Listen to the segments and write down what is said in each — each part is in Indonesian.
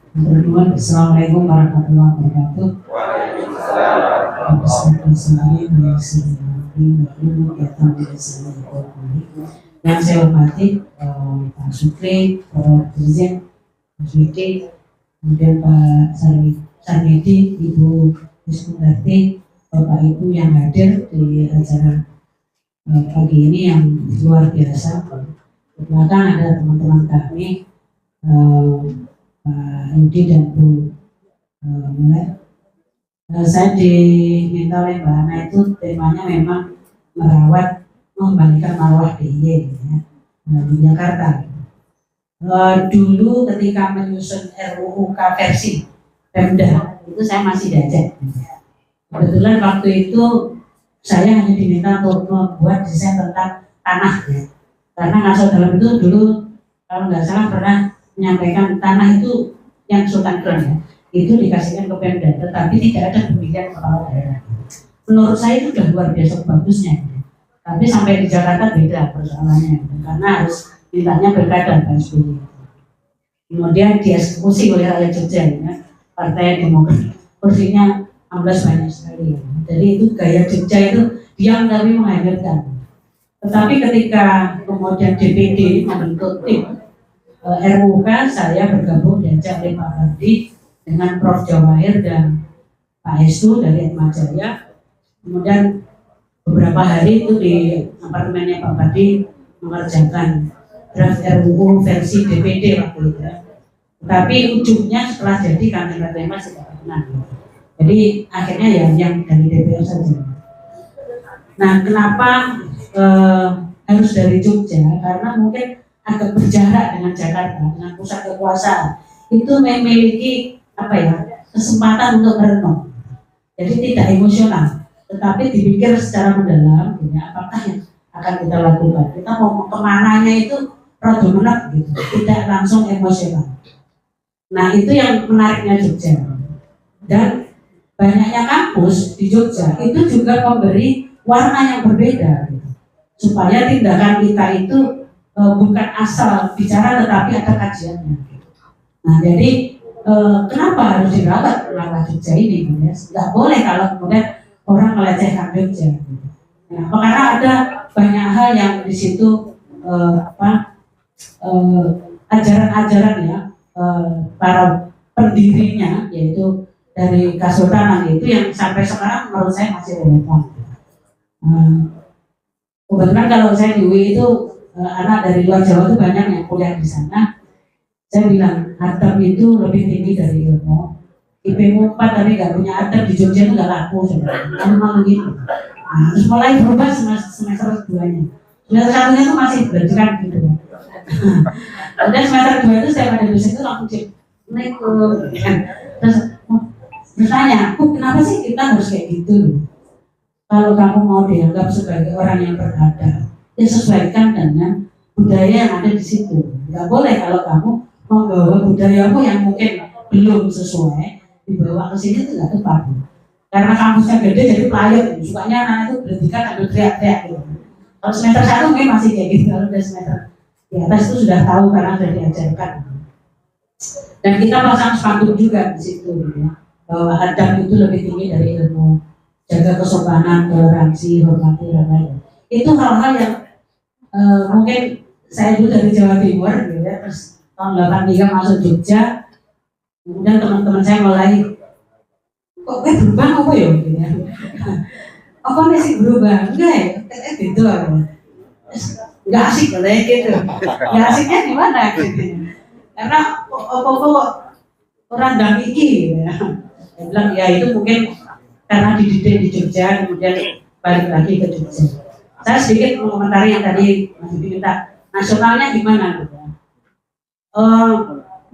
Assalamualaikum warahmatullahi wabarakatuh. Yang saya hormati Pak Sukri, Pak Dirjen, Pak Switi, kemudian Pak Sarmedi, Ibu Iskundarti, Bapak Ibu yang hadir di acara pagi ini yang luar biasa. Di belakang ada teman-teman kami, Pak Yudi dan Bu Mulai. Saya diminta oleh Mbak Ana itu temanya memang merawat, mengembalikan marwah DIY ya, di Jakarta. Dulu ketika menyusun RUU versi Pemda itu saya masih diajak. Kebetulan waktu itu saya hanya diminta untuk membuat desain tentang tanah ya. Karena Ngasal Dalam itu dulu kalau nggak salah pernah menyampaikan tanah itu yang Sultan Ground ya, itu dikasihkan ke Pemda, tetapi tidak ada pemilihan kepala daerah. Menurut saya itu sudah luar biasa bagusnya. Tapi sampai di Jakarta beda persoalannya, karena harus mintanya berkada Pak SBY. Kemudian dieksekusi oleh rakyat Jogja ya, Partai Demokrat. Kursinya 16 banyak sekali ya. Jadi itu gaya Jogja itu diam tapi menghadirkan. Tetapi ketika kemudian DPD membentuk tim RUK, saya bergabung diajak oleh Pak Bardi dengan Prof. Jawahir dan Pak Hestu dari Atmajaya. Kemudian beberapa hari itu di apartemennya Pak Bardi mengerjakan draft RUU versi DPD waktu itu ya. Tapi ujungnya setelah jadi kantor masih tidak pernah. Jadi akhirnya ya yang dari DPR saja. Nah, kenapa harus dari Jogja? Karena mungkin agak berjarak dengan Jakarta, dengan pusat kekuasaan. Itu memiliki kesempatan untuk merenung. Jadi tidak emosional, tetapi dipikir secara mendalam, ya, apakah yang akan kita lakukan. Kita mau kemananya itu rodo gitu, tidak langsung emosional. Nah, itu yang menariknya Jogja. Dan banyaknya kampus di Jogja itu juga memberi warna yang berbeda, gitu, supaya tindakan kita itu bukan asal bicara tetapi ada kajiannya. Nah, jadi kenapa harus dirawat marwah Jogja ini? Ya? Nggak boleh kalau kemudian orang melecehkan Jogja. Nah, karena ada banyak hal yang di situ ajaran-ajaran ya para pendirinya, yaitu dari Kesultanan itu yang sampai sekarang menurut saya masih relevan. Kebetulan kalau saya di UI itu anak dari luar Jawa itu banyak yang kuliah di sana. Saya bilang adab itu lebih tinggi dari ilmu. IP-mu 4 tapi nggak punya adab di Jogja itu nggak laku sebenarnya. Malu gitu. Nah, terus mulai berubah semester 2-nya. Semester 1-nya itu masih belajar gitu. Dan semester 2 itu saya pada dosen itu langsung naik terus bertanya, kenapa sih kita harus kayak gitu? Kalau kamu mau dianggap sebagai orang yang beradab, ya sesuaikan dengan budaya yang ada di situ. Nggak boleh kalau kamu membawa budayamu yang mungkin belum sesuai, dibawa ke sini itu nggak tepat. Karena kampusnya gede jadi pelayan, sukanya anak itu berhentikan ambil teriak-teriak gitu. Kalau semester 1 mungkin masih kayak gitu, kalau udah semester di atas itu sudah tahu karena sudah diajarkan. Dan kita pasang spanduk juga di situ, ya, bahwa adab itu lebih tinggi dari ilmu. Jaga kesopanan, toleransi, hormati dan lain. Itu hal-hal yang mungkin saya dulu dari Jawa Timur, gitu ya, terus tahun 83 masuk Jogja, kemudian teman-teman saya mulai, kok berubah apa ya, gitu ya. Apa nih sih berubah? Enggak ya, kayak gitu apa? Nggak asik katanya gitu. Nggak asiknya di mana gitu. Karena kok orang damiki ya. Saya bilang ya itu mungkin karena dididik di Jogja, kemudian balik lagi ke Jogja. Saya sedikit mengomentari yang tadi Mas Yudi minta, nasionalnya gimana gitu.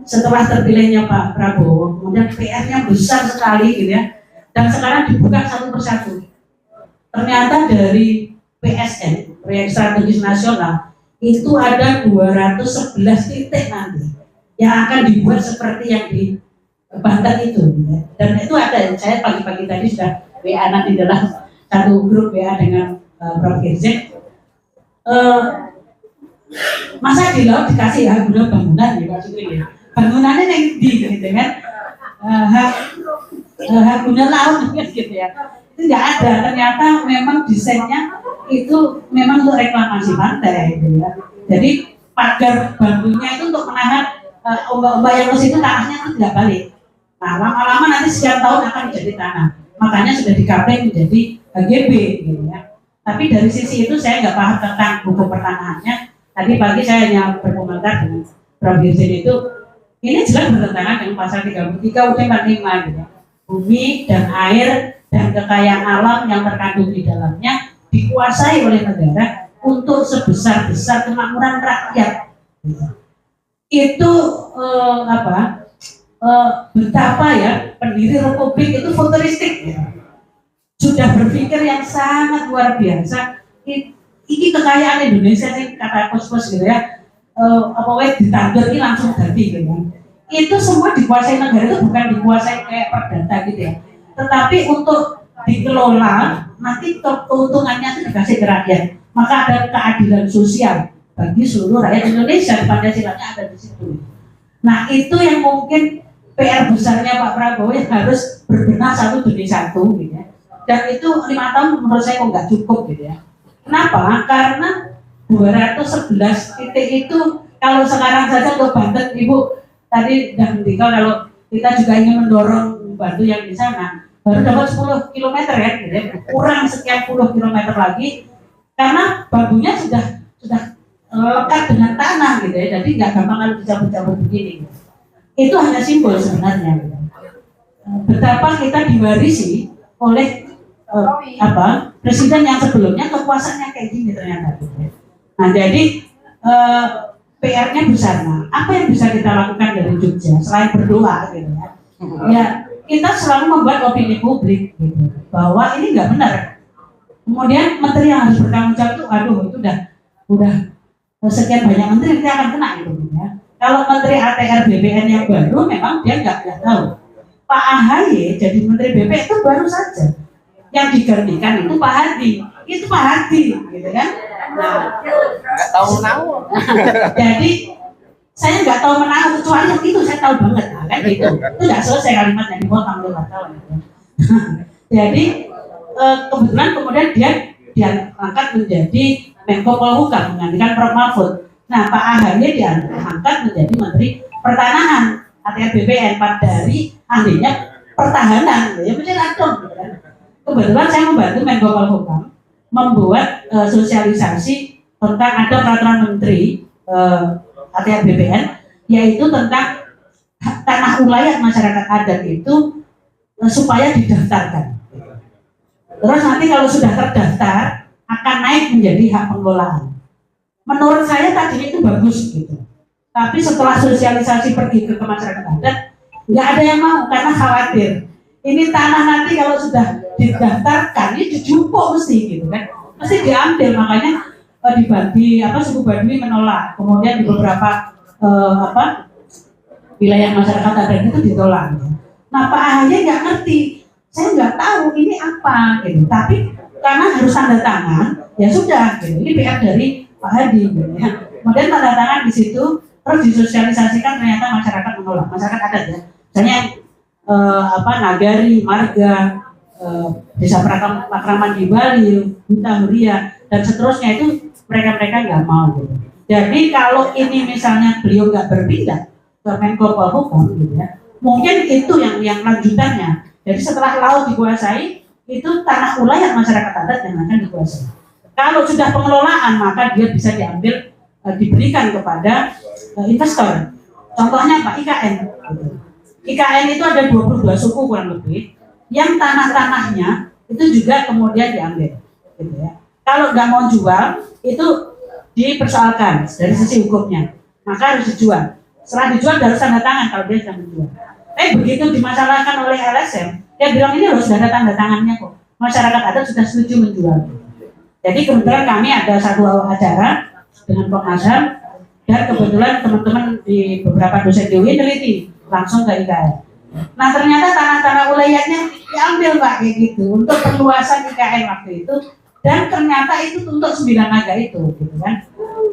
Setelah terpilihnya Pak Prabowo, kemudian PR-nya besar sekali gitu ya. Dan sekarang dibuka satu persatu. Ternyata dari PSN, Proyek Strategis Nasional, itu ada 211 titik nanti yang akan dibuat seperti yang di Banten itu, ya. Dan itu ada, saya pagi-pagi tadi sudah WA nanti dalam satu grup WA dengan Prof. Dirjen. Masa di laut dikasih ya guna bangunan ya Pak Sukri ya. bangunannya yang di gitu kan, hak guna laut gitu ya, itu nggak ada. Ternyata memang desainnya itu memang untuk reklamasi pantai gitu ya. Jadi pagar bambunya itu untuk menahan ombak-ombak yang ke situ, tanahnya itu tidak balik. Nah, lama-lama nanti sekian tahun akan menjadi tanah. Makanya sudah dikapai menjadi HGB gitu ya. Tapi dari sisi itu saya nggak paham tentang hukum pertanahannya. Tadi pagi saya hanya berkomentar dengan Prof. Dirjen itu, ini jelas bertentangan dengan pasal 33 UUD 45 gitu. Bumi dan air dan kekayaan alam yang terkandung di dalamnya dikuasai oleh negara untuk sebesar-besar kemakmuran rakyat. Itu betapa ya pendiri republik itu futuristik ya. Sudah berpikir yang sangat luar biasa. Ini kekayaan Indonesia sih kata pos-pos gitu ya. Apa ditandur ini langsung jadi gitu kan. Itu semua dikuasai negara, itu bukan dikuasai kayak perdata gitu ya. Tetapi untuk dikelola, nanti keuntungannya itu dikasih ke rakyat. Maka ada keadilan sosial bagi seluruh rakyat Indonesia. Pancasilanya ada di situ. Nah, itu yang mungkin PR besarnya Pak Prabowo yang harus berbenah satu demi satu gitu ya. Dan itu 5 tahun menurut saya kok nggak cukup gitu ya. Kenapa? Karena 211 titik itu kalau sekarang saja untuk Banten, Ibu tadi sudah mendikau kalau kita juga ingin mendorong bantu yang di sana baru dapat 10 km ya, gitu ya. Kurang sekian puluh kilometer lagi karena bambunya sudah lekat dengan tanah gitu ya. Jadi nggak gampang kalau dicabut-cabut begini. Gitu. Itu hanya simbol sebenarnya. Gitu. Betapa kita diwarisi oleh presiden yang sebelumnya kekuasaannya kayak gini ternyata. Nah jadi PR-nya besar. Nah, apa yang bisa kita lakukan dari Jogja selain berdoa gitu ya? Ya kita selalu membuat opini publik gitu bahwa ini nggak benar. Kemudian menteri yang harus bertanggung jawab itu, aduh itu udah sekian banyak menteri nanti akan kena gitu ya. Kalau menteri ATR BPN yang baru memang dia nggak tahu. Pak AHY jadi menteri BPN itu baru saja. Yang digantikan itu Pak Hadi, gitu kan? Nah, nggak tahu menang. Jadi saya nggak tahu menang kecuali yang itu saya tahu banget, nah, kan gitu. Itu nggak selesai kalimat yang dipotong oleh wartawan. Gitu. Jadi kebetulan kemudian dia diangkat menjadi Menko Polhukam menggantikan Prof. Mahfud. Nah, Pak AHY diangkat menjadi Menteri Pertanahan ATR BPN dari ahlinya pertahanan, ya mesti adon. Gitu kan? Kebetulan saya membantu Menko Polhukam membuat sosialisasi tentang ada peraturan menteri ATR BPN yaitu tentang tanah ulayat masyarakat adat itu supaya didaftarkan. Terus nanti kalau sudah terdaftar akan naik menjadi hak pengelolaan. Menurut saya tadinya itu bagus gitu. Tapi setelah sosialisasi pergi ke masyarakat adat nggak ada yang mau karena khawatir. Ini tanah nanti kalau sudah didaftarkan ini dijupuk mesti gitu kan, mesti diambil, makanya dibagi suku Baduy menolak, kemudian di beberapa wilayah masyarakat adat itu ditolak. Nah Pak AHY nggak ngerti, saya nggak tahu ini apa gitu, tapi karena harus tanda tangan ya sudah gitu. Ini PR dari Pak Hadi gitu ya. Kemudian tanda tangan di situ terus disosialisasikan, ternyata masyarakat menolak, masyarakat adat ya, misalnya Nagari, Marga, Desa Pakraman di Bali, Huta Huria dan seterusnya itu mereka nggak mau gitu. Jadi kalau ini misalnya beliau nggak berpindah ke Menko Polhukam gitu ya, mungkin itu yang lanjutannya. Jadi setelah laut dikuasai, itu tanah ulayat masyarakat adat yang akan dikuasai. Kalau sudah pengelolaan maka dia bisa diambil, diberikan kepada investor. Contohnya Pak IKN. Gitu. IKN itu ada 22 suku kurang lebih, yang tanah-tanahnya itu juga kemudian diambil, gitu ya. Kalau nggak mau jual, itu dipersoalkan dari sisi hukumnya, maka harus dijual. Setelah dijual harus tanda tangan kalau dia sudah menjual. Begitu dimasalahkan oleh LSM, dia bilang ini loh sudah ada tanda tangannya kok. Masyarakat adat sudah setuju menjual. Jadi kebetulan kami ada satu acara dengan Komnas HAM dan kebetulan teman-teman di beberapa dosen di UI teliti langsung ke IKN. Nah ternyata tanah-tanah ulayatnya diambil Pak kayak gitu untuk perluasan IKN waktu itu, dan ternyata itu untuk 9 naga itu gitu kan.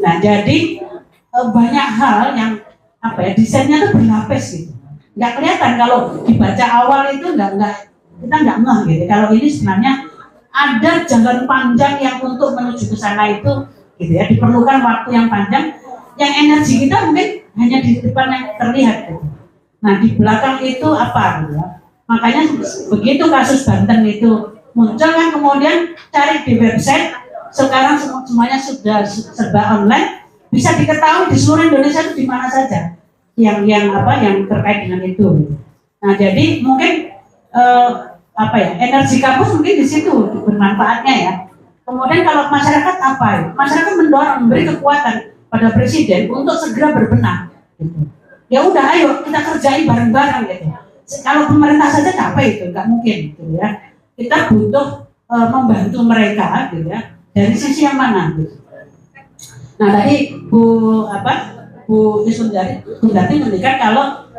Nah jadi banyak hal yang apa ya, desainnya tuh berlapis gitu, nggak kelihatan kalau dibaca awal itu kita nggak ngeh gitu. Kalau ini sebenarnya ada jalan panjang yang untuk menuju ke sana itu gitu ya, diperlukan waktu yang panjang, yang energi kita mungkin hanya di depan yang terlihat gitu. Nah di belakang itu apa gitu ya. Makanya begitu kasus Banten itu muncul kan, kemudian cari di website, sekarang semuanya sudah serba online, bisa diketahui di seluruh Indonesia itu di mana saja yang terkait dengan itu gitu. Nah jadi mungkin energi kampus mungkin di situ bermanfaatnya ya. Kemudian kalau masyarakat apa ya? Masyarakat mendorong, memberi kekuatan pada presiden untuk segera berbenah gitu. Ya udah ayo kita kerjain bareng-bareng gitu. Kalau pemerintah saja capek itu nggak mungkin gitu ya. Kita butuh membantu mereka gitu ya. Dari sisi yang mana gitu. Nah tadi Bu Isundati menunjukkan kalau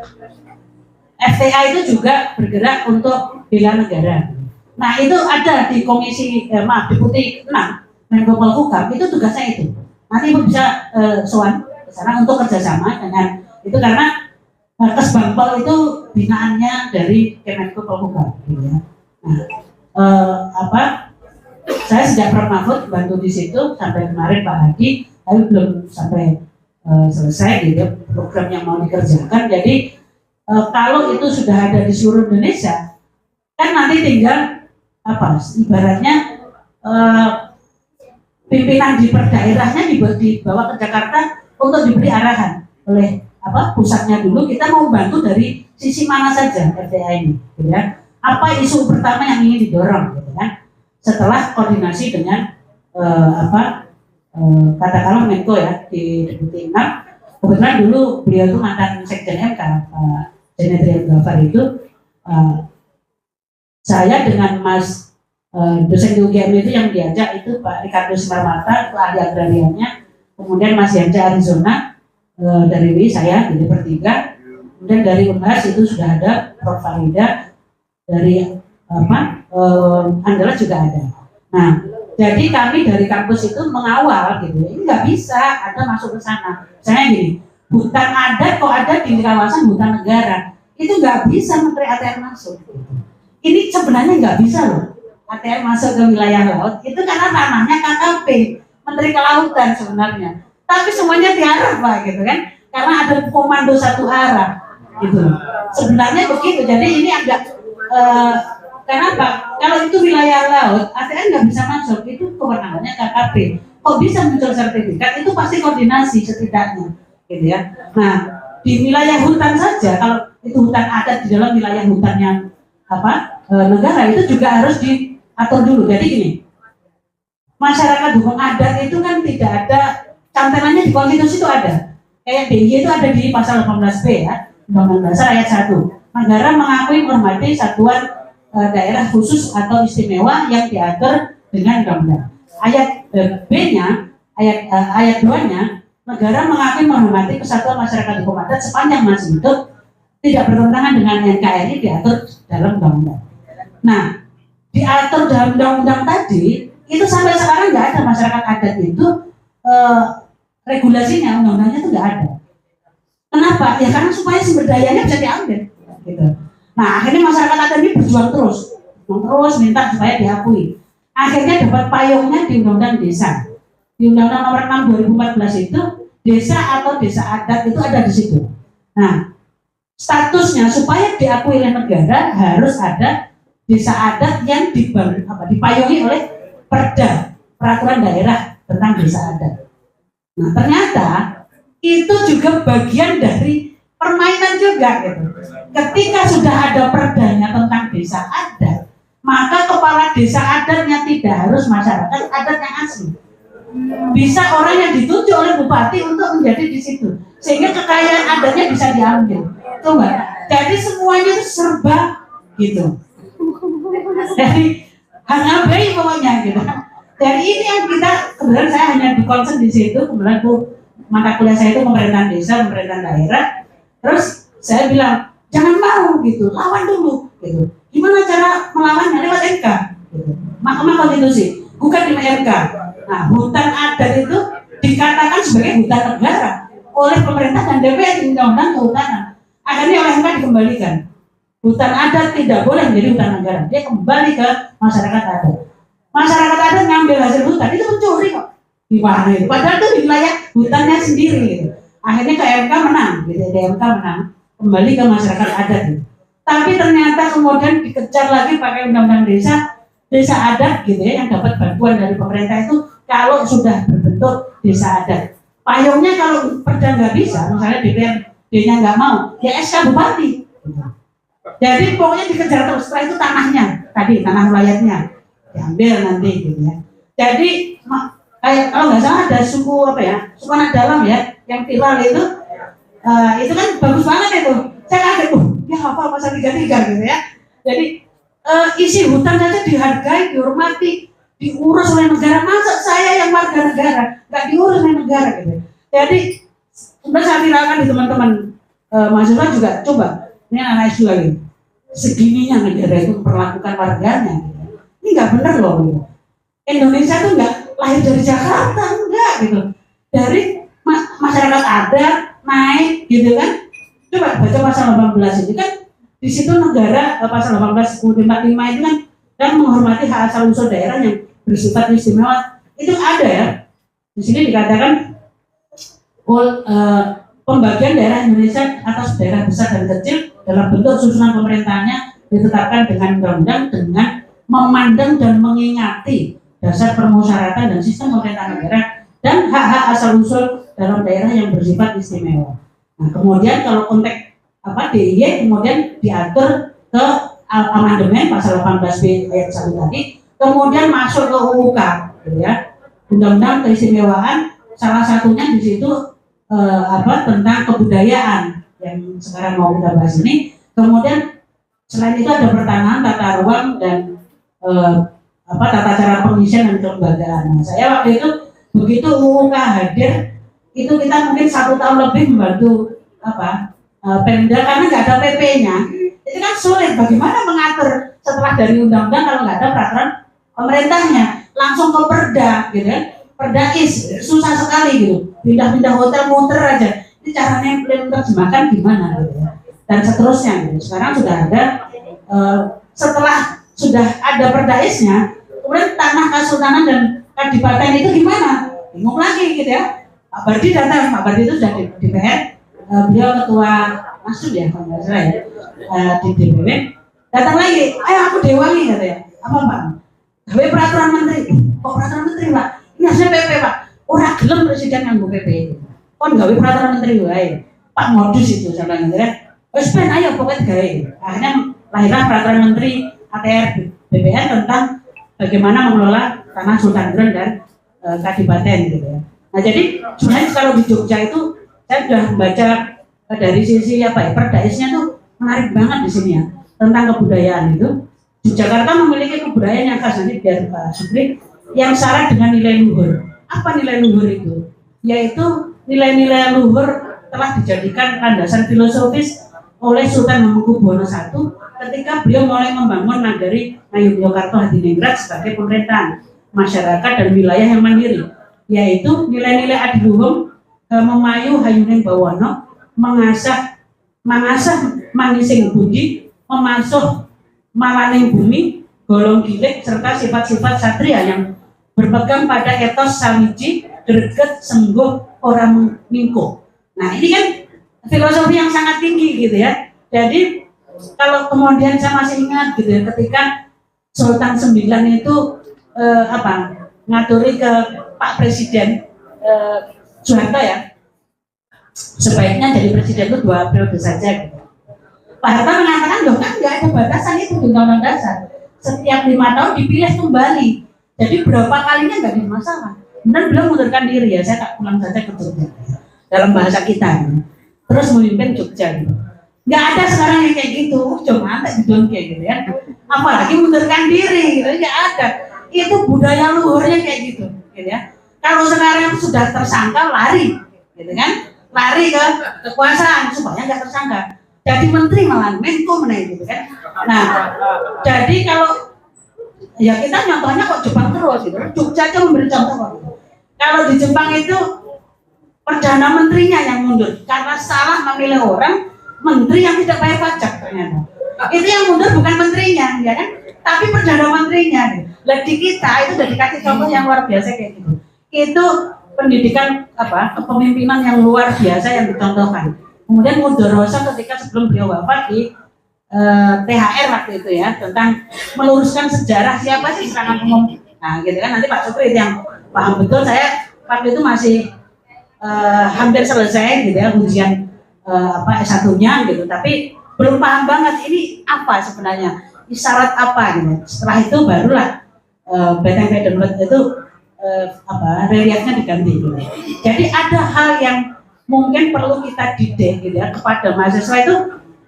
FTA itu juga bergerak untuk bela negara. Nah itu ada di komisi Deputi 6 Menko Polhukam, itu tugasnya itu. Nanti Ibu bisa soal ke sana untuk kerjasama dengan itu, karena Kesbangpol itu binaannya dari Kemenko Polhukam gitu ya. Nah, saya sejak Prof Mahfud bantu di situ sampai kemarin Pak Hadi, tapi belum sampai selesai gitu program yang mau dikerjakan. Jadi kalau itu sudah ada di seluruh Indonesia, kan nanti tinggal ibaratnya pimpinan di perdaerahnya dibawa ke Jakarta untuk diberi arahan oleh pusatnya dulu. Kita mau bantu dari sisi mana saja FTA ini, gitu ya. Apa isu pertama yang ingin didorong, gitu kan? Setelah koordinasi dengan katakanlah Menko ya di Deputi 6. Kebetulan dulu beliau itu mantan Sekjen MK, Pak Jenedrian Gafar itu. Saya dengan Mas dosen di UGM itu yang diajak itu Pak Ricardo Simarmata, itu ahli agrarianya, kemudian Mas Yanja Arizona dari WI, saya jadi bertiga, kemudian dari UNHAS itu sudah ada Prof Farida, dari Andalas juga ada. Nah, jadi kami dari kampus itu mengawal gitu, ini nggak bisa ada masuk ke sana. Misalnya gini, hutan adat kok ada di kawasan hutan negara, itu nggak bisa Menteri ATR masuk. Ini sebenarnya nggak bisa loh ATR masuk ke wilayah laut, itu karena tanahnya KKP, Menteri Kelautan sebenarnya. Tapi semuanya diarah Pak gitu kan, karena ada komando satu arah gitu. Sebenarnya begitu. Jadi ini agak kenapa? Kalau itu wilayah laut, ATR nggak bisa masuk, itu kewenangannya KKP. Kok bisa muncul sertifikat? Itu pasti koordinasi setidaknya, gitu ya. Nah di wilayah hutan saja, kalau itu hutan adat di dalam wilayah hutannya negara, itu juga harus diatur dulu. Jadi gini, masyarakat hukum adat itu kan tidak ada cantelannya di konstitusi, itu ada. Kayak DIY itu ada di pasal 18B ya, Undang-Undang Dasar ayat 1. Negara mengakui menghormati satuan daerah khusus atau istimewa yang diatur dengan undang-undang. Ayat B-nya, ayat 2-nya, negara mengakui menghormati kesatuan masyarakat hukum adat sepanjang masih hidup, tidak bertentangan dengan NKRI, diatur dalam undang-undang. Nah, diatur dalam undang-undang tadi, itu sampai sekarang nggak ada masyarakat adat itu regulasinya, undang-undangnya itu nggak ada. Kenapa? Ya karena supaya sumber dayanya bisa diambil, gitu. Nah, akhirnya masyarakat adat ini berjuang terus minta supaya diakui. Akhirnya dapat payungnya di Undang-Undang Desa. Di Undang-Undang Nomor 6 2014 itu, desa atau desa adat itu ada di situ. Nah, statusnya supaya diakui oleh negara harus ada desa adat yang dipayungi oleh Perda, peraturan daerah tentang desa adat. Nah, ternyata itu juga bagian dari permainan juga gitu. Ketika sudah ada perdanya tentang desa adat, maka kepala desa adatnya tidak harus masyarakat adat yang asli. Bisa orang yang ditunjuk oleh bupati untuk menjadi di situ, sehingga kekayaan adatnya bisa diambil. Tuh Mbak. Jadi semuanya itu serba gitu. Jadi hanya baik pokoknya gitu. Dari ini yang kita, kemudian saya hanya di concern di situ, kemudian mata kuliah saya itu pemerintahan desa, pemerintahan daerah. Terus saya bilang jangan mau gitu, lawan dulu gitu. Gimana cara melawannya? Lewat MK gitu. Mahkamah Konstitusi, bukan di MK. Nah, hutan adat itu dikatakan sebagai hutan negara. oleh pemerintah dan DPR di Undang-Undang Kehutanan. Akhirnya oleh MK dikembalikan. Hutan adat tidak boleh menjadi hutan negara, dia kembali ke masyarakat adat. Masyarakat adat ngambil hasil hutan itu mencuri kok di mana itu, padahal itu di wilayah hutannya sendiri gitu. Akhirnya ke MK menang, gitu. Di MK menang, kembali ke masyarakat adat gitu. Tapi ternyata kemudian dikejar lagi pakai undang-undang desa adat gitu ya, yang dapat bantuan dari pemerintah itu kalau sudah berbentuk desa adat. Payungnya kalau perda nggak bisa, misalnya DPRD-nya nggak mau, ya SK Bupati. Jadi pokoknya dikejar terus. Setelah itu tanahnya, tadi tanah wilayahnya diambil nanti gitu ya. Jadi kayak kalau nggak salah ada suku apa ya, suku anak dalam ya, yang viral itu kan bagus banget itu. Saya kaget ya hafal pasal 33 gitu ya. Jadi isi hutan saja dihargai, dihormati, diurus oleh negara. Masa saya yang warga negara nggak diurus oleh negara gitu. Jadi sudah saya viralkan di teman-teman mahasiswa juga coba. Ini anak S2 gitu. Segininya negara itu memperlakukan warganya. Ini nggak benar loh. Gitu. Indonesia tuh nggak lahir dari Jakarta, enggak gitu. Dari masyarakat adat naik gitu kan. Coba baca pasal 18 ini kan di situ negara pasal 18 45 itu kan menghormati hak asal usul daerah yang bersifat istimewa. Itu ada ya. Di sini dikatakan pembagian daerah Indonesia atas daerah besar dan kecil dalam bentuk susunan pemerintahannya ditetapkan dengan undang-undang dengan memandang dan mengingati dasar permusyawaratan dan sistem pemerintahan negara dan hak-hak asal usul dalam daerah yang bersifat istimewa. Nah, kemudian kalau konteks DIY kemudian diatur ke amandemen pasal 18B ayat 1 tadi, kemudian masuk ke UUK, gitu ya. Undang-undang keistimewaan salah satunya di situ tentang kebudayaan yang sekarang mau kita bahas ini. Kemudian selain itu ada pertanahan, tata ruang dan tata cara pengisian dan kelembagaan. Nah, saya waktu itu begitu UUK hadir, itu kita mungkin 1 tahun lebih membantu Pemda karena nggak ada PP-nya. Itu kan sulit. Bagaimana mengatur setelah dari undang-undang kalau nggak ada peraturan pemerintahnya, langsung ke perda, gitu kan? Perda susah sekali gitu. Pindah-pindah hotel muter aja. Ini caranya menerjemahkan gimana gitu ya. Dan seterusnya gitu. Sekarang sudah ada setelah sudah ada perdaisnya, kemudian tanah kesultanan dan kadipaten itu gimana? Bingung lagi gitu ya. Pak Bardi datang, Pak Bardi itu sudah di DPR, beliau ketua Nasdem ya kalau nggak salah ya, di DPW. Datang lagi, ayo aku dewangi katanya. Apa Pak? Gawe peraturan menteri. Kok peraturan menteri Pak? Ini hasilnya PP Pak. Orang gelem presiden nganggo PP itu. Kon gawe peraturan menteri wae. Pak modus itu sama gitu ya. Wes ben ayo pokoknya gawe. Akhirnya lahirlah peraturan menteri ATR BPN tentang bagaimana mengelola tanah Sultan Ground dan kadipaten gitu ya. Nah jadi sebenarnya kalau di Jogja itu saya sudah membaca dari sisi perdaisnya tuh menarik banget di sini ya tentang kebudayaan itu. Di Jakarta memiliki kebudayaan yang khas, nanti biar Pak Supri, yang syarat dengan nilai luhur. Apa nilai luhur itu? Yaitu nilai-nilai luhur telah dijadikan landasan filosofis oleh Sultan Hamengkubuwono I ketika beliau mulai membangun Nagari Ngayogyakarta Hadiningrat sebagai pemerintahan masyarakat dan wilayah yang mandiri, yaitu nilai-nilai adiluhung, memayu hayuning bawana, mangasah mangising budi, memasuh malaning bumi, golong gilik, serta sifat-sifat satria yang berpegang pada etos samiji, greget, sengguh, orang mingko. Nah ini kan filosofi yang sangat tinggi gitu ya. Jadi kalau kemudian saya masih ingat gitu ya, ketika Sultan IX itu ngaturi ke Pak Presiden Soeharto ya, sebaiknya jadi presiden itu 2 periode saja gitu. Pak Harto mengatakan loh kan nggak ada batasan itu di Undang-Undang Dasar. Setiap 5 tahun dipilih kembali. Jadi berapa kalinya nggak ada masalah. Kemudian beliau mundurkan diri ya, saya tak pulang saja ke Jogja. Dalam bahasa kita, terus memimpin Jogja. Gitu. Nggak ada sekarang yang kayak gitu, cuma ada di Jogja gitu ya. Apalagi mundurkan diri, gitu nggak ada. Itu budaya luhurnya kayak gitu ya. Kalau sekarang sudah tersangka lari, gitu kan? Lari ke kekuasaan supaya nggak tersangka. Jadi menteri malah Menko gitu kan. Nah, jadi kalau ya kita nyontohnya kok Jepang terus gitu. Jogja aja memberi contoh kok. Kalau di Jepang itu Perdana Menterinya yang mundur karena salah memilih orang menteri yang tidak bayar pajak ternyata. Itu yang mundur bukan menterinya, ya kan? Tapi Perdana Menterinya. Lah di kita itu udah dikasih contoh yang luar biasa kayak gitu. Itu pendidikan kepemimpinan yang luar biasa yang dicontohkan. Kemudian Mudoroso ketika sebelum beliau wafat di THR waktu itu ya, tentang meluruskan sejarah siapa sih serangan umum. Nah gitu kan, nanti Pak Sukri yang paham betul. Saya waktu itu masih hampir selesai gitu ya ujian S1-nya gitu, tapi belum paham banget ini apa sebenarnya, isyarat apa gitu. Setelah itu barulah Benteng itu reliefnya diganti gitu. Jadi ada hal yang mungkin perlu kita didik gitu ya kepada mahasiswa itu,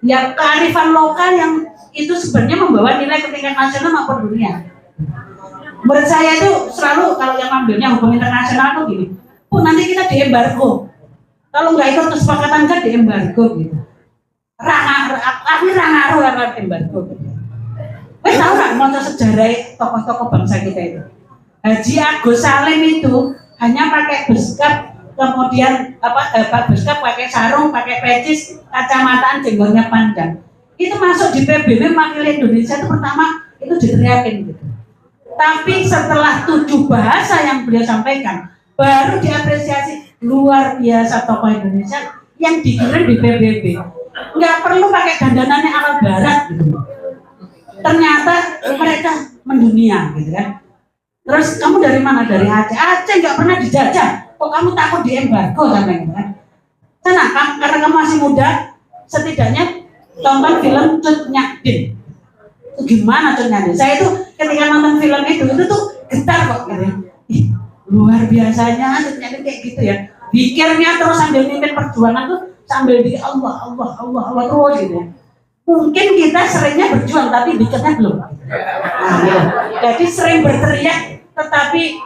ya kearifan lokal yang itu sebenarnya membawa nilai ke tingkat nasional maupun dunia. Menurut saya itu selalu kalau yang ambilnya hukum internasional tuh gini, nanti kita diembargo. Kalau nggak ikut kesepakatan kan diembargo gitu. Aku rangaruh karena embargo gitu. Wes tahu nggak mau sejarah tokoh-tokoh bangsa kita itu? Haji Agus Salim itu hanya pakai beskap, kemudian Pak beskap pakai sarung, pakai pecis, kacamataan, jenggotnya panjang. Itu masuk di PBB mewakili Indonesia itu pertama itu diteriakin gitu. Tapi setelah 7 bahasa yang beliau sampaikan, baru diapresiasi luar biasa tokoh Indonesia yang dikirim di PBB. Nggak perlu pakai dandanannya ala barat gitu. Ternyata mereka mendunia gitu kan. Terus kamu dari mana? Dari Aceh. Aceh nggak pernah dijajah. Kok kamu takut diembargo sampai gitu kan? Sana, karena kamu masih muda, setidaknya tonton film Cut Nyak Din. Itu gimana Cut Nyak Din? Saya itu ketika nonton film itu tuh getar kok gitu. Luar biasanya Cut Nyak Din kayak gitu ya. Pikirnya terus sambil mimpin perjuangan tuh sambil di Allah terus gitu ya. Mungkin kita seringnya berjuang tapi bikinnya belum. Nah, gitu. Jadi sering berteriak tetapi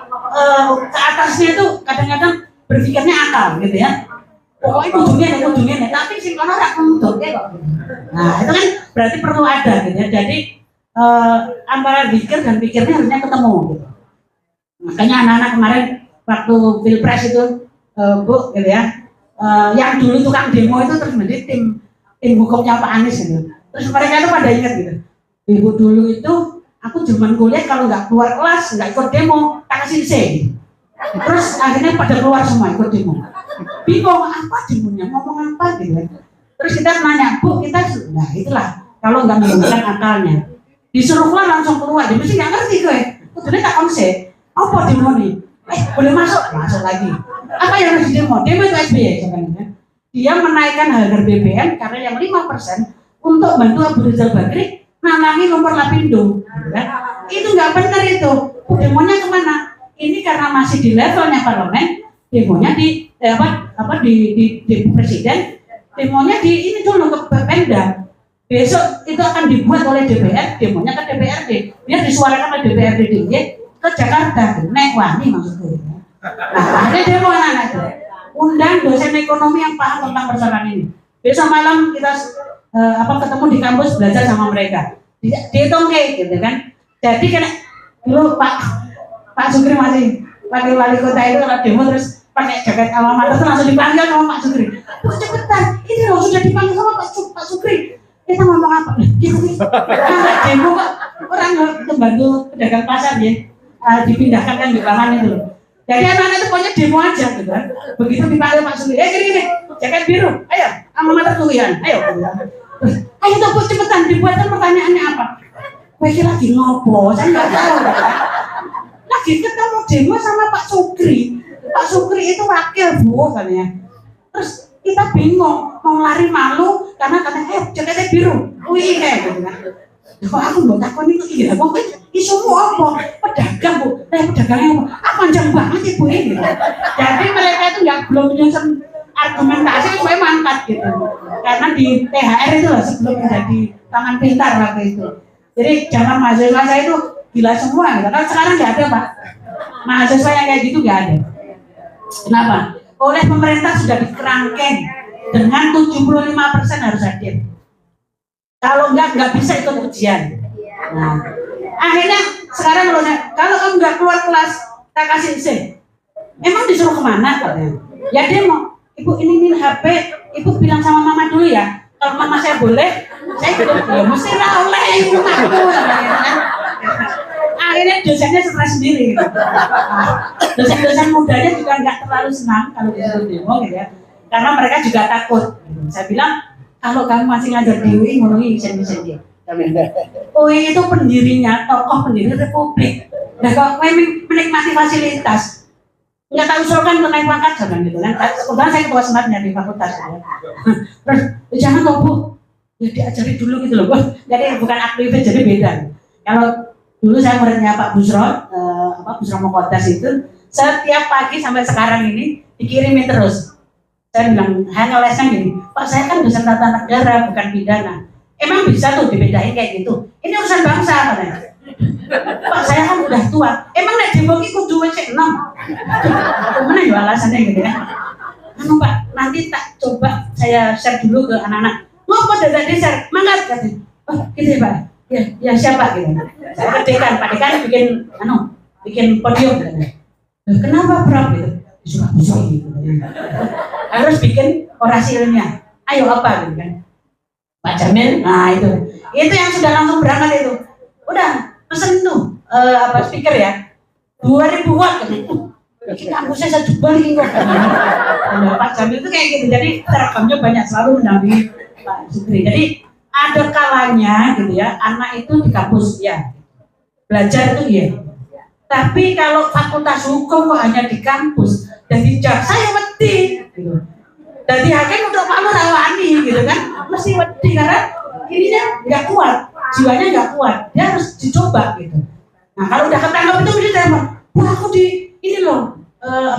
ke atasnya itu kadang-kadang berpikirnya akal gitu ya. Pokoknya ujungnya tapi sing kono ora nuntut ya kok. Nah, itu kan berarti perlu ada gitu ya. Jadi antara pikir dan pikirnya harusnya ketemu gitu. Makanya anak-anak kemarin waktu Pilpres itu Bu gitu ya. Yang dulu tukang demo itu terus menjadi tim hukumnya Pak Anies gitu. Terus mereka itu pada ingat gitu. Ibu dulu itu aku zaman kuliah kalau nggak keluar kelas nggak ikut demo tak kasih C. Terus akhirnya pada keluar semua ikut demo. Bingung apa demonya, ngomong apa gitu. Terus kita nanya, Bu kita, nah itulah kalau nggak menggunakan akalnya. Disuruh keluar langsung keluar, dia mesti nggak ngerti gue. Kemudian tak konsep, apa demo nih? Boleh masuk lagi. Apa yang harus demo? Demo itu SBY sebenarnya. Dia menaikkan harga BBM karena yang 5% untuk bantu Abu Rizal Bakri nalangi nomor Lapindo. Itu nggak benar itu. Demonya kemana? Ini karena masih di levelnya parlemen, demonya di presiden, demonya di ini dulu ke Pemda. Besok itu akan dibuat oleh DPR, demonya ke DPRD, biar disuarakan oleh DPRD ke Jakarta, naik wani maksudnya. Nah, akhirnya demo anak-anak itu. Undang dosen ekonomi yang paham tentang persoalan ini. Besok malam kita ketemu di kampus belajar sama mereka. Dihitung kayak gitu kan. Jadi kan dulu Pak Sukri masih wakil wali kota itu kalau demo terus pakai jaket alma mater itu langsung dipanggil sama Pak Sukri. Wah cepetan, ini loh sudah dipanggil sama Pak Sukri. Kita ngomong apa? Demo kok orang membantu pedagang pasar ya, dipindahkan kan di lapangan itu loh. Jadi anak-anak itu pokoknya demo aja gitu kan. Begitu dipanggil Pak Sukri, gini, jaket biru, ayo, alma mater tulisan, ayo. Ayo tuh cepetan, dibuatkan pertanyaannya apa? Wih lagi ngopo, saya nggak tahu. Lagi ketemu demo sama Pak Sukri. Pak Sukri itu wakil Bu katanya. Terus kita bingung, mau lari malu karena jaketnya biru. Wih kayak gitu kan. Kok aku mau takon itu iya, kok isu apa? Pedagang Bu, pedagangnya apa? Panjang banget Ibu ini. Jadi mereka itu belum menyusun argumentasi supaya mantap gitu. Karena di THR itu lah sebelum menjadi tangan pintar waktu itu. Jadi zaman mahasiswa saya itu gila semua gitu. Kan sekarang nggak ada Pak. Mahasiswa yang kayak gitu nggak ada. Kenapa? Oleh pemerintah sudah dikerangkeng dengan 75% harus hadir. Kalau nggak bisa ikut ujian. Nah, akhirnya sekarang kalau kamu nggak keluar kelas tak kasih C. Emang disuruh kemana katanya? Ya dia mau, ibu ini HP, ibu bilang sama mama dulu ya. Kalau mama saya boleh, saya gitu. Ya mesti lah oleh ibu aku. Akhirnya dosennya stres sendiri. Gitu. Dosen-dosen mudanya juga nggak terlalu senang kalau disuruh demo gitu ya. Karena mereka juga takut. Gitu. Saya bilang kalau kamu masih ngajar di UI, ngomongin isen-isen dia. UI itu pendirinya, tokoh pendiri Republik. Nah kalau menikmati fasilitas, nggak tahu usulkan untuk naik pangkat jangan gitu kan. Kebetulan saya ketua senatnya di fakultas ya. Terus jangan kok Bu, ya diajari dulu gitu loh Bu. Jadi bukan aktivis jadi beda. Kalau dulu saya muridnya Pak Busro, Busro Mokodas itu setiap pagi sampai sekarang ini dikirimin terus. Saya bilang hanya lesnya gini, Pak saya kan dosen tata negara bukan pidana. Emang bisa tuh dibedain kayak gitu? Ini urusan bangsa katanya. Pak saya kan udah tua. Emang nek demo ki kudu wis 6. Mana ya alasannya gitu ya. Anu Pak, nanti tak coba saya share dulu ke anak-anak. Ngopo dadak share? Mangkat katanya. Oh, gitu ya Pak. Ya siapa gitu. Saya ke dekan, Pak Dekan bikin podium katanya. Kenapa Prof gitu? Disuruh gitu. Harus bikin orasi ilmiah. Ayo apa gitu kan. Pak Jamil, nah itu yang sudah langsung berangkat itu. Udah pesen tuh speaker ya 2000 watt kan. Ini kampusnya saya jebol ini kok. Pak Jamil itu kayak gitu. Jadi terekamnya banyak selalu mendampingi Pak Sukri. Jadi ada kalanya gitu ya, anak itu di kampus ya. Belajar itu ya. Tapi kalau fakultas hukum kok hanya di kampus dan di jaksa ya wedi gitu. Jadi hakim untuk malu rawani gitu kan, mesti wedi karena ininya nggak kuat, jiwanya nggak kuat, dia harus dicoba gitu. Nah kalau udah ketangkap itu mesti terima, wah aku di ini loh,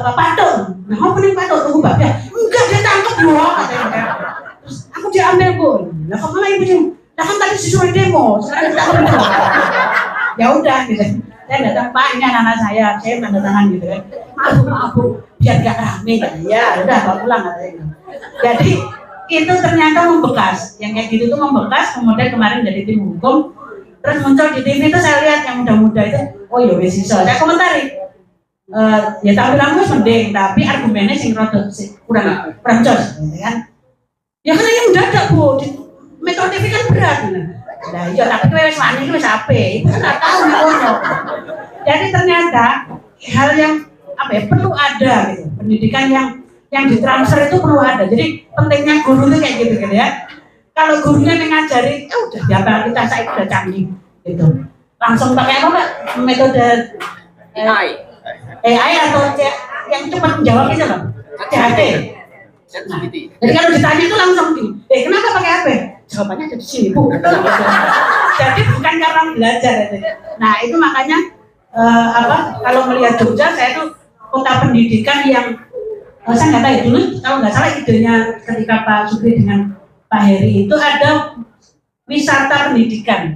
patok, nah mau pening patok tunggu babnya, enggak dia tangkap loh katanya, terus aku diambil Bu, nah kok malah ibu sih, nah kan tadi disuruh demo, sekarang ditangkap dulu, ya udah gitu. Saya datang Pak ini anak-anak saya tanda tangan gitu kan, maaf Bu, biar gak rame kan, ya udah bawa pulang katanya. Jadi itu ternyata membekas, yang kayak gitu tuh membekas, kemudian kemarin jadi tim hukum, terus muncul di TV itu saya lihat yang muda-muda itu, oh ya wes iso, saya komentari, ya tampilanmu mending, tapi argumennya sing rada kurang jos, kan? Ya kan ini mendadak Bu, metode TV kan berat, nah iya tapi kowe wis wani iki wis apik, iku ora tahu ngono. Jadi ternyata hal yang perlu ada gitu, pendidikan yang ditransfer itu perlu ada. Jadi pentingnya guru itu kayak gitu ya. Kalau gurunya mengajari, udah diapa kita saya udah canggih gitu. Langsung pakai apa Pak? Metode AI atau yang cepat menjawab itu loh. ChatGPT. Nah, jadi kalau ditanya itu langsung kenapa pakai HP? Jawabannya ada di sini Bu. Jadi bukan karena belajar. Nah itu makanya kalau melihat Jogja saya tuh kota pendidikan yang saya nggak tahu dulu kalau nggak salah idenya ketika Pak Sukri dengan Pak Heri itu ada wisata pendidikan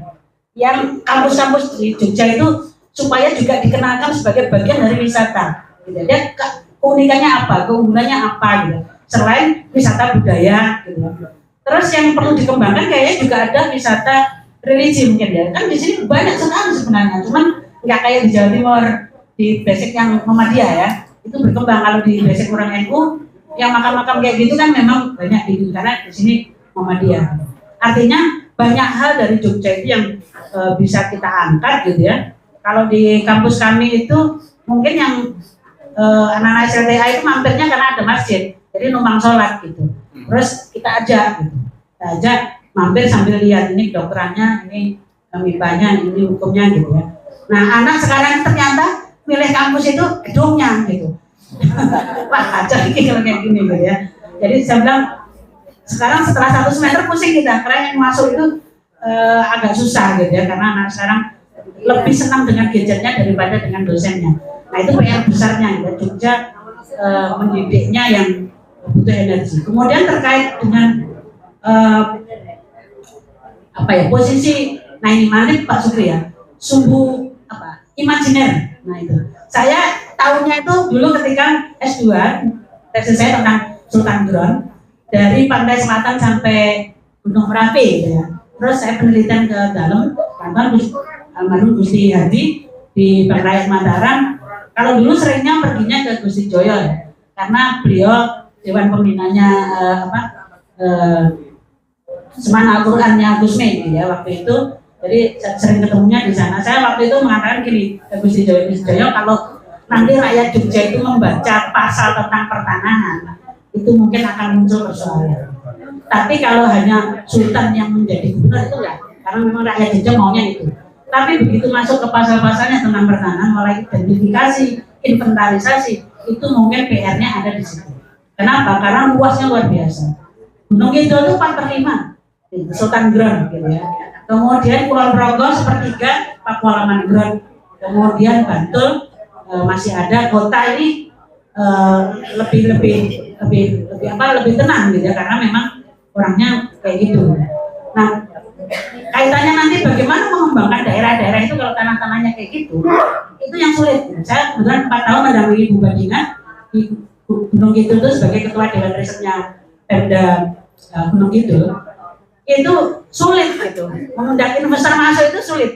yang kampus-kampus di Jogja itu supaya juga dikenalkan sebagai bagian dari wisata. Gitu. Dia keunikannya apa, keunggulannya apa gitu. Selain wisata budaya gitu. Terus yang perlu dikembangkan kayaknya juga ada wisata religi mungkin ya. Kan di sini banyak sekali sebenarnya, cuman nggak kayak di Jawa Timur di basic yang Muhammadiyah ya. Itu berkembang. Kalau di basic orang NU yang makam-makam kayak gitu kan memang banyak di karena di sini Muhammadiyah. Artinya banyak hal dari Jogja itu yang bisa kita angkat gitu ya. Kalau di kampus kami itu mungkin yang anak-anak SLTA itu mampirnya karena ada masjid, jadi numpang sholat gitu. Terus kita ajak gitu, kita ajak mampir sambil lihat ini kedokterannya, ini MIPA-nya, ini hukumnya gitu ya. Nah anak sekarang ternyata milih kampus itu gedungnya gitu. Wah aja kalau kayak gini gitu ya. Jadi saya bilang sekarang setelah 1 semester pusing kita, karena yang masuk itu agak susah gitu ya, karena anak sekarang lebih senang dengan gadgetnya daripada dengan dosennya. Nah itu PR besarnya ya, Jogja mendidiknya yang butuh energi. Kemudian terkait dengan posisi, nah ini mana Pak Sukri ya, sumbu imajiner. Nah itu saya tahunnya itu dulu ketika S2 tesis saya tentang Sultan Drone dari pantai selatan sampai Gunung Merapi gitu ya. Terus saya penelitian ke dalam kantor almarhum Gusti Hadi di Bang Rakyat Mataram. Kalau dulu seringnya perginya ke Gusti Joyo ya. karena beliau Dewan Pembinanya Semana Al-Qur'annya Gus Mei gitu ya waktu itu. Jadi sering ketemunya di sana. Saya waktu itu mengatakan gini, Gus Wijoyo, kalau nanti rakyat Jogja itu membaca pasal tentang pertanahan, itu mungkin akan muncul persoalan. Tapi kalau hanya Sultan yang menjadi gubernur itu ya, karena memang rakyat Jogja maunya itu. Tapi begitu masuk ke pasal-pasalnya tentang pertanahan, mulai identifikasi, inventarisasi, itu mungkin PR-nya ada di situ. Kenapa? Karena luasnya luar biasa. Gunung Kidul itu 4/5, Sultan Ground gitu ya. Kemudian Kulon Progo sepertiga, Pakualaman Ground. Kemudian Bantul masih ada. Kota ini lebih tenang gitu ya, karena memang orangnya kayak gitu. Nah, kaitannya nanti bagaimana mengembangkan daerah-daerah itu kalau tanah-tanahnya kayak gitu, itu yang sulit. Saya kebetulan 4 tahun mendampingi Bu Badinga di Gunung Kidul itu sebagai ketua Dewan Risetnya Pemda Gunung Kidul. Itu sulit gitu, mengundang investor masuk itu sulit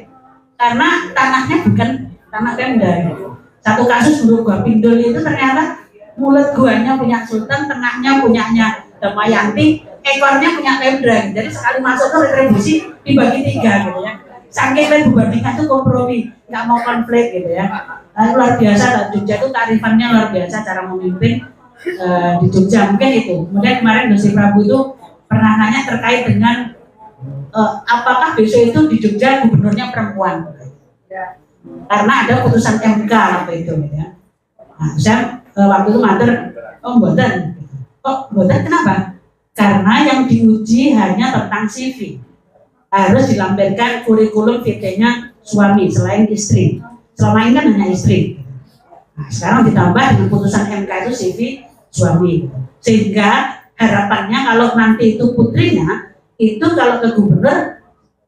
karena tanahnya bukan tanah Pemda gitu. Satu kasus Gunung Gua Pindul itu ternyata mulut guanya punya Sultan, tengahnya punyanya Damayanti, ekornya punya Pemda gitu. Jadi sekali masuk tuh retribusi dibagi 3 gitu ya. Saking Bu Badinga itu kompromi, nggak mau konflik gitu ya. Luar biasa, Jogja itu kearifannya luar biasa cara memimpin di Jogja, mungkin itu. Kemudian kemarin Gusti Prabu itu pernah nanya terkait dengan apakah besok itu di Jogja gubernurnya perempuan, karena ada putusan MK waktu itu ya. Nah, saya waktu itu mater, mboten. Kok mboten kenapa? Karena yang diuji hanya tentang CV, harus dilampirkan kurikulum vitae-nya suami selain istri. Selama ini kan hanya istri. Nah, sekarang ditambah dengan putusan MK itu CV suami, sehingga harapannya kalau nanti itu putrinya, itu kalau ke gubernur,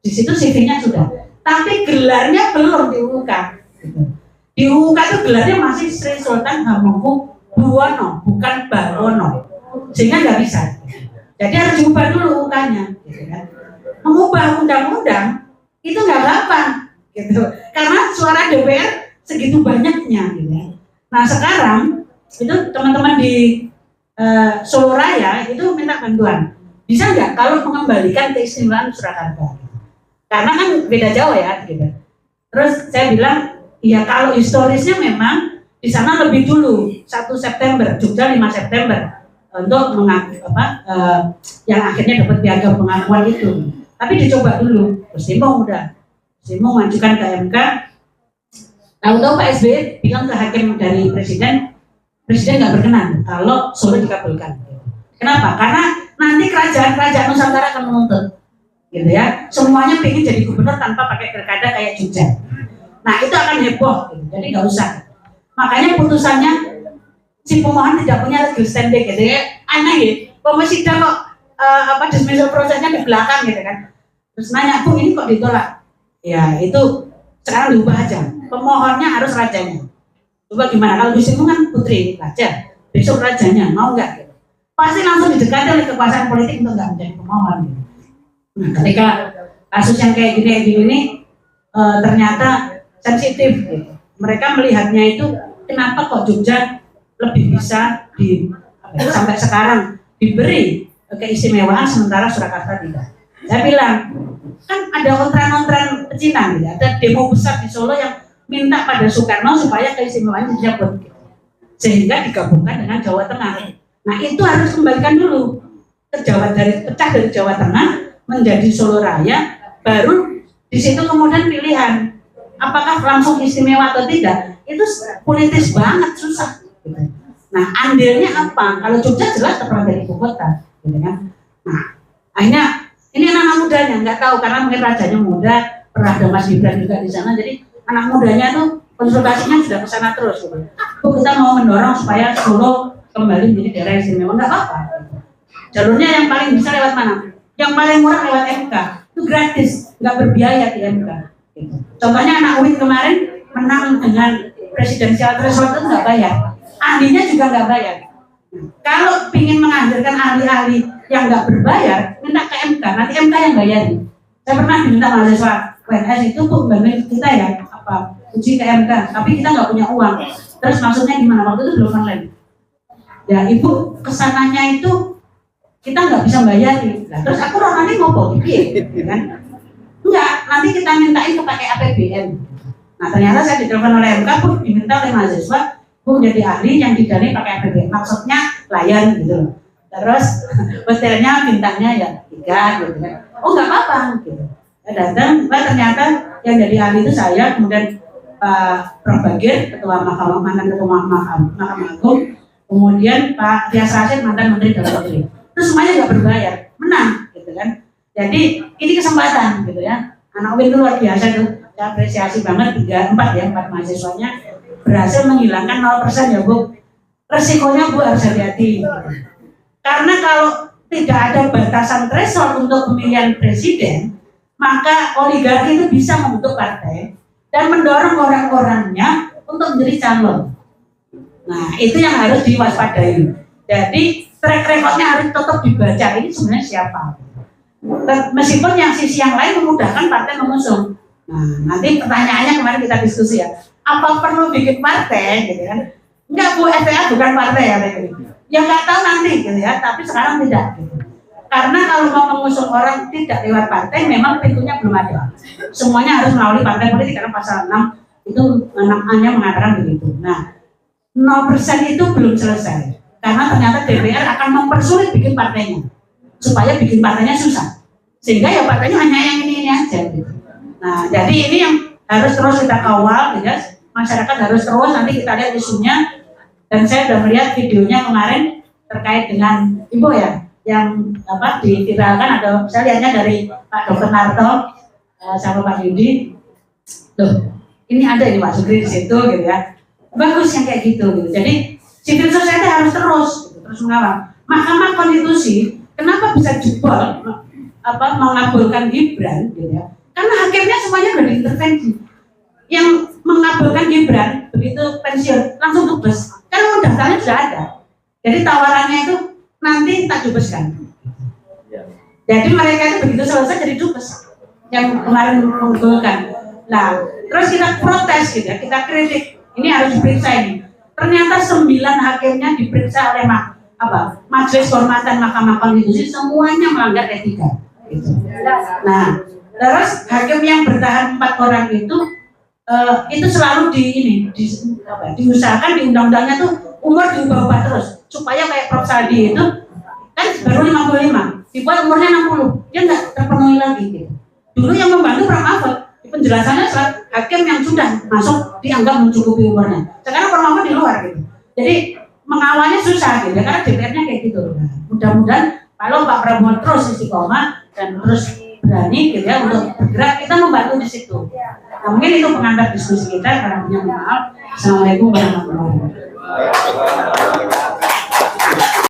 di situ CV-nya sudah. Tapi gelarnya belum diumumkan. Di UK itu gelarnya masih Sri Sultan Hamengkubuwono, bukan Bawono, sehingga nggak bisa. Jadi harus diubah dulu UK-nya. Mengubah undang-undang itu nggak gampang, gitu. Karena suara DPR segitu banyaknya. Gitu. Nah sekarang itu teman-teman di Solo Raya itu minta bantuan, bisa nggak kalau mengembalikan keistimewaan Surakarta, karena kan beda jauh ya gitu. Terus saya bilang ya kalau historisnya memang di sana lebih dulu 1 September, Jogja 5 September untuk yang akhirnya dapat piagam pengakuan itu, tapi dicoba dulu. Terus Timo mengajukan ke MK, tahu-tahu Pak SBY bilang ke hakim dari Presiden nggak berkenan kalau Solo dikabulkan. Kenapa? Karena nanti kerajaan Nusantara akan menuntut, gitu ya. Semuanya pengen jadi gubernur tanpa pakai pilkada kayak Jogja. Nah itu akan heboh, gitu. Jadi nggak usah. Makanya putusannya si pemohon tidak punya legal standing, gitu ya. Aneh ya. Pemerintah kok dismissal prosesnya di belakang, gitu kan. Terus nanya, Bu ini kok ditolak? Ya itu sekarang diubah aja. Pemohonnya harus rajanya. Coba gimana kalau di sini kan putri raja, besok rajanya mau nggak? Gitu. Pasti langsung didekati oleh kekuasaan politik untuk nggak menjadi pemohon. Gitu. Nah, ketika kasus yang kayak gini ternyata sensitif, gitu. Mereka melihatnya itu kenapa kok Jogja lebih bisa sampai sekarang diberi keistimewaan sementara Surakarta tidak. Saya bilang kan ada ontran-ontran pecinan, gitu. Ada demo besar di Solo yang minta pada Soekarno supaya keistimewaan dicabut, sehingga digabungkan dengan Jawa Tengah. Nah itu harus kembalikan dulu ke pecah dari Jawa Tengah menjadi Solo Raya, baru di situ kemudian pilihan apakah langsung istimewa atau tidak. Itu politis banget, susah. Gitu. Nah andilnya apa? Kalau Jogja jelas terperan dari ibu kota, gitu kan? Nah akhirnya ini anak-anak mudanya nggak tahu karena mungkin rajanya muda, pernah ada Mas Gibran juga di sana, jadi anak mudanya tuh konsultasinya sudah ke sana terus. Gitu. Bu kita mau mendorong supaya Solo kembali menjadi daerah istimewa, nggak apa-apa. Jalurnya yang paling bisa lewat mana? Yang paling murah lewat MK, itu gratis, nggak berbiaya di MK. Gitu. Contohnya anak UIN kemarin menang dengan presidensial threshold itu nggak bayar, ahlinya juga nggak bayar. Kalau ingin menghadirkan ahli-ahli yang nggak berbayar, minta ke MK, nanti MK yang bayarin. Saya pernah diminta mahasiswa PNS itu Bu bantuin kita ya uji ke MK, tapi kita nggak punya uang. Terus maksudnya gimana? Waktu itu belum online. Ya ibu kesananya itu kita nggak bisa bayari. Nah, terus aku orangnya ngomong gitu kan? Enggak, nanti kita mintain ke pakai APBN. Nah ternyata saya ditelepon oleh MK, Bu, diminta oleh mahasiswa, Bu jadi ahli yang didanai pakai APBN. Maksudnya layan gitu loh. Terus hotelnya bintangnya ya 3 gitu kan. Oh nggak apa-apa gitu. Datang, ternyata yang jadi ahli itu saya, kemudian Pak Prof. Bagir, Ketua Mahkamah, mantan Ketua Mahkamah Agung, kemudian Pak Tias Rashid, mantan Menteri Dalam Negeri. Terus semuanya nggak berbayar, menang gitu kan. Jadi ini kesempatan gitu ya. Anak UIN itu luar biasa tuh. Saya apresiasi banget 4 mahasiswanya berhasil menghilangkan 0% ya Bu. Resikonya Bu harus hati-hati. Karena kalau tidak ada batasan threshold untuk pemilihan presiden, maka oligarki itu bisa membentuk partai dan mendorong orang-orangnya untuk menjadi calon. Nah itu yang harus diwaspadai. Jadi track recordnya harus tetap dibaca, ini sebenarnya siapa. Meskipun yang sisi yang lain memudahkan partai mengusung. Nah, nanti pertanyaannya kemarin kita diskusi ya, apa perlu bikin partai gitu kan? Enggak Bu, FPA bukan partai ya gitu. Ya nggak tahu nanti gitu ya, tapi sekarang tidak gitu. Karena kalau mau mengusung orang tidak lewat partai, memang pintunya belum ada. Semuanya harus melalui partai politik karena pasal 6 itu 6A-nya mengatakan begitu. Nah, 0% itu belum selesai. Karena ternyata DPR akan mempersulit bikin partainya. Supaya bikin partainya susah. Sehingga ya partainya hanya yang ini aja gitu. Nah, jadi ini yang harus terus kita kawal ya. Masyarakat harus terus, nanti kita lihat isunya. Dan saya sudah melihat videonya kemarin terkait dengan Ibu ya, yang diviralkan, ada saya lihatnya dari Pak Dr. Narto sama Pak Yudi. Tuh, ini ada ini Pak Sugri di situ gitu ya. Bagus yang kayak gitu. Jadi civil society harus terus mengawal. Mahkamah Konstitusi kenapa bisa jebol mengabulkan Gibran gitu ya? Karena hakimnya semuanya sudah diintervensi. Yang mengabulkan Gibran begitu pensiun langsung dubes. Karena daftarnya sudah ada. Jadi tawarannya itu nanti tak dubeskan. Jadi mereka itu begitu selesai jadi dubes. Yang kemarin mengabulkan. Nah, terus kita protes gitu ya, kita kritik. Ini harus diperiksa ini. Ternyata 9 hakimnya diperiksa oleh Majelis Kehormatan Mahkamah Konstitusi, semuanya melanggar etika. Gitu. Nah, terus hakim yang bertahan 4 orang itu selalu diusahakan di undang-undangnya tuh umur diubah-ubah terus supaya kayak Prof. Saldi itu kan baru 55, dibuat umurnya 60, dia nggak terpenuhi lagi. Gitu. Dulu yang membantu Prof. Mahfud, penjelasannya hakim yang sudah masuk dianggap mencukupi umurnya. Sekarang Prof. Mahfud di luar gitu. Jadi mengawalnya susah gitu ya, karena DPR-nya kayak gitu. Nah, mudah-mudahan kalau Pak Prabowo terus istiqomah dan terus berani gitu ya untuk bergerak, kita membantu di situ. Nah, mungkin itu pengantar diskusi kita. Karena punya maaf. Assalamualaikum warahmatullahi wabarakatuh.